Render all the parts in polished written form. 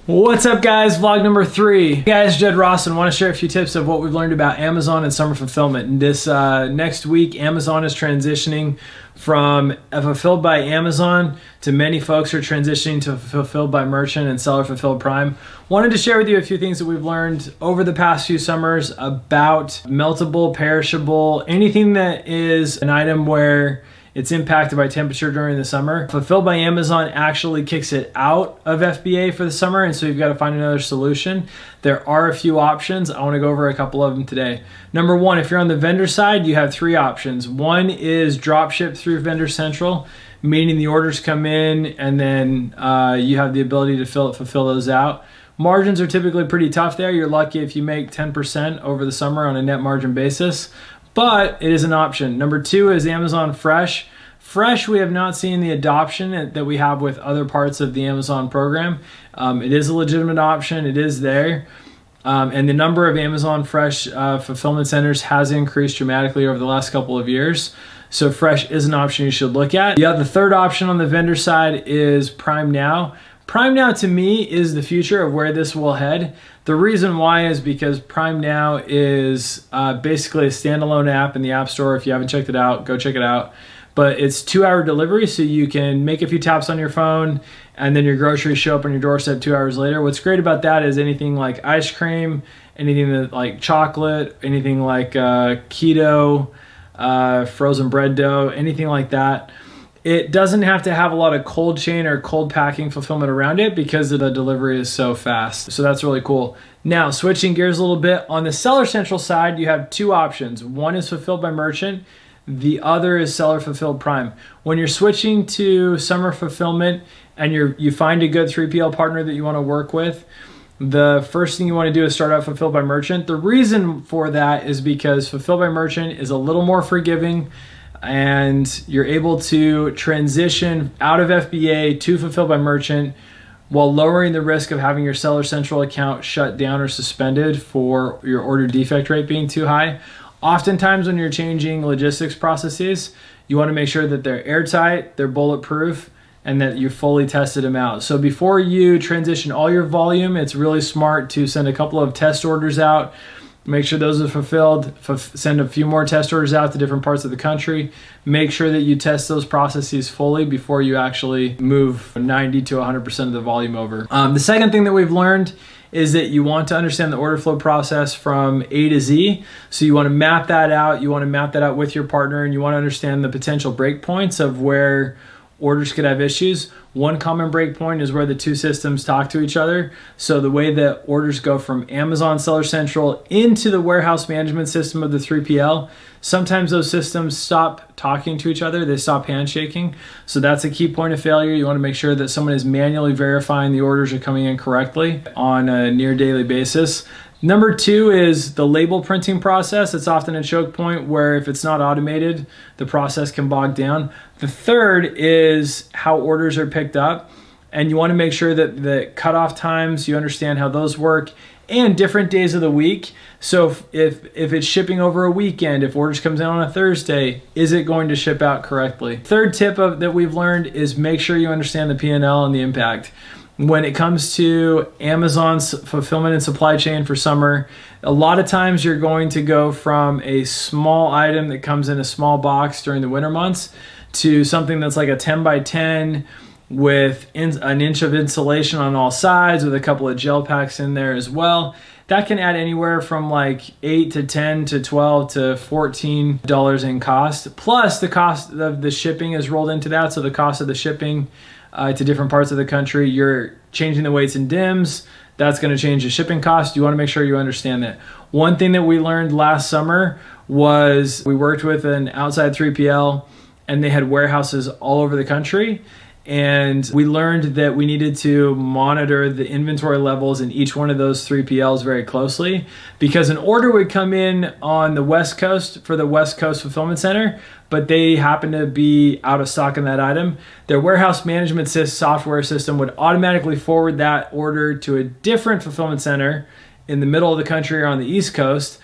What's up guys, vlog number 3. Hey guys, Jed Ross, and want to share a few tips of what we've learned about Amazon and summer fulfillment. And this next week, Amazon is transitioning from fulfilled by Amazon to many folks are transitioning to fulfilled by merchant and seller fulfilled prime. Wanted to share with you a few things that we've learned over the past few summers about meltable, perishable, anything that is an item where it's impacted by temperature during the summer. Fulfilled by Amazon actually kicks it out of FBA for the summer, and so you've got to find another solution. There are a few options. I want to go over a couple of them today. Number one, if you're on the vendor side, you have 3 options. One is drop ship through Vendor Central, meaning the orders come in and then you have the ability to fulfill those out. Margins are typically pretty tough there. You're lucky if you make 10% over the summer on a net margin basis, but it is an option. Number 2 is Amazon Fresh. Fresh, we have not seen the adoption that we have with other parts of the Amazon program. It is a legitimate option. It is there. And the number of Amazon Fresh fulfillment centers has increased dramatically over the last couple of years. So Fresh is an option you should look at. The third option on the vendor side is Prime Now. Prime Now to me is the future of where this will head. The reason why is because Prime Now is basically a standalone app in the App Store. If you haven't checked it out, go check it out. But it's 2-hour delivery, so you can make a few taps on your phone and then your groceries show up on your doorstep 2 hours later. What's great about that is anything like ice cream, anything that like chocolate, anything like keto, frozen bread dough, anything like that. It doesn't have to have a lot of cold chain or cold packing fulfillment around it because the delivery is so fast. So that's really cool. Now, switching gears a little bit, on the Seller Central side, you have 2 options. One is fulfilled by merchant. The other is seller fulfilled prime. When you're switching to summer fulfillment and you find a good 3PL partner that you want to work with, the first thing you want to do is start out fulfilled by merchant. The reason for that is because fulfilled by merchant is a little more forgiving, and you're able to transition out of FBA to fulfilled by merchant while lowering the risk of having your Seller Central account shut down or suspended for your order defect rate being too high. Oftentimes when you're changing logistics processes, you want to make sure that they're airtight, they're bulletproof, and that you fully tested them out. So before you transition all your volume, it's really smart to send a couple of test orders out, make sure those are fulfilled, send a few more test orders out to different parts of the country, make sure that you test those processes fully before you actually move 90 to 100% of the volume over. The second thing that we've learned is that you want to understand the order flow process from A to Z. So you want to map that out. You want to map that out with your partner, and you want to understand the potential breakpoints of where orders could have issues. One common breakpoint is where the 2 systems talk to each other. So the way that orders go from Amazon Seller Central into the warehouse management system of the 3PL, sometimes those systems stop talking to each other. They stop handshaking. So that's a key point of failure. You want to make sure that someone is manually verifying the orders are coming in correctly on a near daily basis. Number 2 is the label printing process. It's often a choke point where if it's not automated, the process can bog down. The third is how orders are picked up. And you want to make sure that the cutoff times, you understand how those work, and different days of the week. So if it's shipping over a weekend, if orders comes in on a Thursday, is it going to ship out correctly? Third tip that we've learned is make sure you understand the P&L and the impact. When it comes to Amazon's fulfillment and supply chain for summer, a lot of times you're going to go from a small item that comes in a small box during the winter months to something that's like a 10 by 10 with an inch of insulation on all sides with a couple of gel packs in there as well. That can add anywhere from like $8 to $10 to $12 to $14 in cost. Plus the cost of the shipping is rolled into that. So the cost of the shipping to different parts of the country, you're changing the weights and dims. That's going to change the shipping cost. You want to make sure you understand that. One thing that we learned last summer was we worked with an outside 3PL, and they had warehouses all over the country. And we learned that we needed to monitor the inventory levels in each one of those 3PLs very closely, because an order would come in on the West Coast for the West Coast Fulfillment Center, but they happen to be out of stock in that item. Their warehouse management software system would automatically forward that order to a different fulfillment center in the middle of the country or on the East Coast,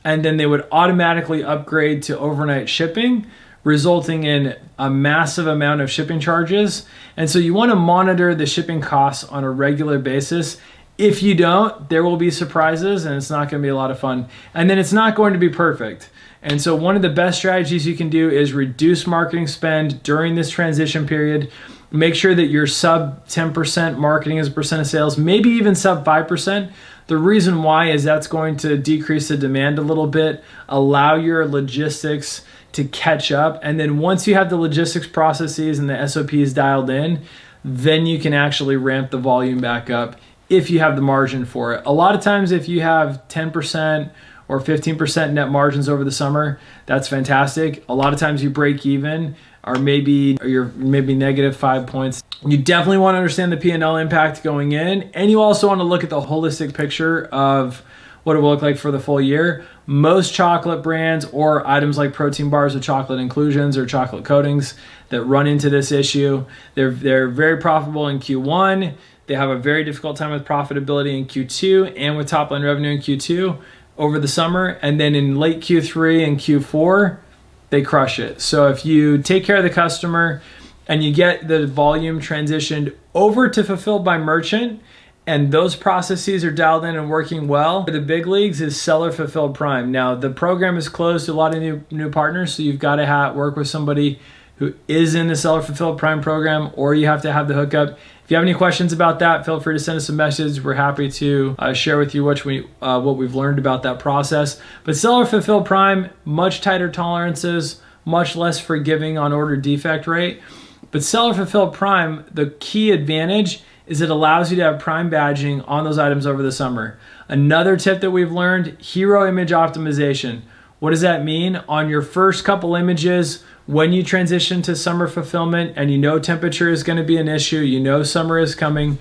and then they would automatically upgrade to overnight shipping resulting in a massive amount of shipping charges. And so you want to monitor the shipping costs on a regular basis. If you don't, there will be surprises and it's not going to be a lot of fun. And then it's not going to be perfect. And so one of the best strategies you can do is reduce marketing spend during this transition period. Make sure that you're sub 10% marketing as a percent of sales, maybe even sub 5%. The reason why is that's going to decrease the demand a little bit, allow your logistics to catch up. And then once you have the logistics processes and the SOPs dialed in, then you can actually ramp the volume back up if you have the margin for it. A lot of times if you have 10% or 15% net margins over the summer, that's fantastic. A lot of times you break even or you're maybe negative 5 points. You definitely want to understand the P&L impact going in, and you also want to look at the holistic picture of what it will look like for the full year. Most chocolate brands or items like protein bars with chocolate inclusions or chocolate coatings that run into this issue, they're very profitable in Q1. They have a very difficult time with profitability in Q2 and with top line revenue in Q2 over the summer. And then in late Q3 and Q4, they crush it. So if you take care of the customer and you get the volume transitioned over to fulfilled by merchant, and those processes are dialed in and working well, the big leagues is seller fulfilled prime. Now the program is closed to a lot of new partners, so you've got to work with somebody who is in the seller fulfilled prime program, or you have to have the hookup. If you have any questions about that, feel free to send us a message. We're happy to share with you what we've learned about that process. But seller fulfilled prime, much tighter tolerances, much less forgiving on order defect rate. But seller fulfilled prime, the key advantage is it allows you to have prime badging on those items over the summer. Another tip that we've learned, hero image optimization. What does that mean? On your first couple images, when you transition to summer fulfillment and you know temperature is going to be an issue, you know summer is coming,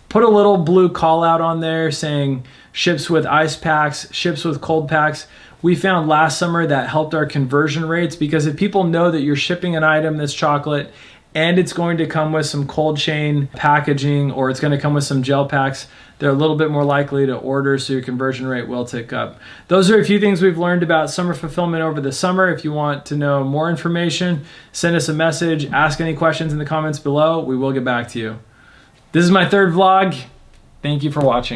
put a little blue call out on there saying ships with ice packs, ships with cold packs. We found last summer that helped our conversion rates, because if people know that you're shipping an item that's chocolate and it's going to come with some cold chain packaging or it's going to come with some gel packs, they're a little bit more likely to order, so your conversion rate will tick up. Those are a few things we've learned about summer fulfillment over the summer. If you want to know more information, send us a message, ask any questions in the comments below. We will get back to you. This is my third vlog. Thank you for watching.